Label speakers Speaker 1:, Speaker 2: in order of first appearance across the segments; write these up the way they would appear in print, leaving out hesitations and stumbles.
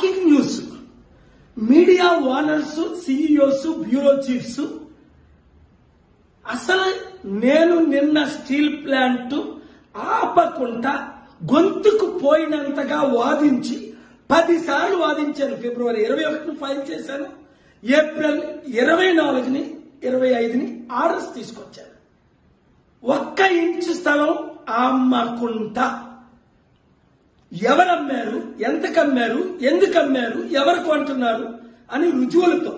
Speaker 1: Shocking news. Media owners, CEOs, bureau chiefs అసలు నేను నిన్న స్టీల్ ప్లాంట్ ఆపకుండా గొంతుకు పోయినంతగా వాదించి 10 సార్లు వాదించాను. ఫిబ్రవరి 21 ఫైల్ చేశాను. ఏప్రిల్ 24ని 25ని ఆర్డర్స్ తీసుకొచ్చాను. 1 ఇంచు స్థలం అమ్మకుండా ఎవరమ్మారు, ఎంతకు అమ్మారు, ఎందుకు అమ్మారు, ఎవరు కొంటున్నారు అని రుజువులతో.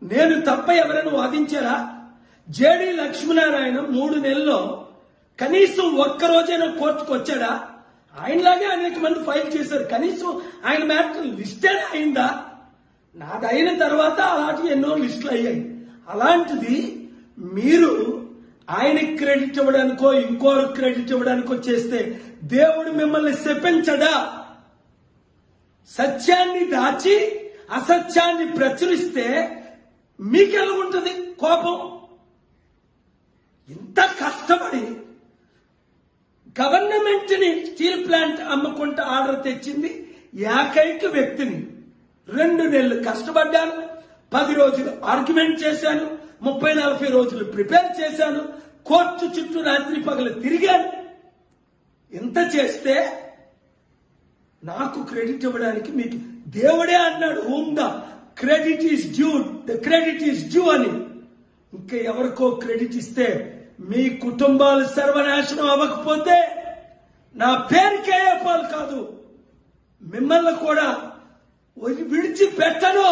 Speaker 1: నేను తప్ప ఎవరైనా వాదించారా? జేడి లక్ష్మీనారాయణ 3 నెలల్లో కనీసం ఒక్కరోజైనా కోర్టుకు వచ్చాడా? ఆయనలాగే అనేక మంది ఫైల్ చేశారు. కనీసం ఆయన మ్యాటర్ లిస్టెడ్ అయిందా? నాది అయిన తర్వాత అలాంటి ఎన్నో లిస్టులు అయ్యాయి. అలాంటిది మీరు ఆయనకి క్రెడిట్ ఇవ్వడానికో ఇంకోరు క్రెడిట్ ఇవ్వడానికో చేస్తే దేవుడు మిమ్మల్ని శపించడా? సత్యాన్ని దాచి అసత్యాన్ని ప్రచురిస్తే మీకెలా ఉంటుంది కోపం? ఇంత కష్టపడి గవర్నమెంట్ ని స్టీల్ ప్లాంట్ అమ్ముకుంటూ ఆర్డర్ తెచ్చింది ఏకైక వ్యక్తిని. 2 నెలలు కష్టపడ్డాను, 10 రోజులు ఆర్గ్యుమెంట్ చేశాను, 30-40 రోజులు ప్రిపేర్ చేశాను, కోర్టు చుట్టూ రాత్రి పగలు తిరిగాను. ఇంత చేస్తే నాకు క్రెడిట్ ఇవ్వడానికి మీకు దేవుడే అన్నాడు, whom the credit is due, the credit is due అని. ఇంకా ఎవరికో క్రెడిట్ ఇస్తే మీ కుటుంబాలు సర్వనాశనం అవ్వకపోతే నా పేరుకే పాలు కాదు, మిమ్మల్ని కూడా విడిచిపెట్టను.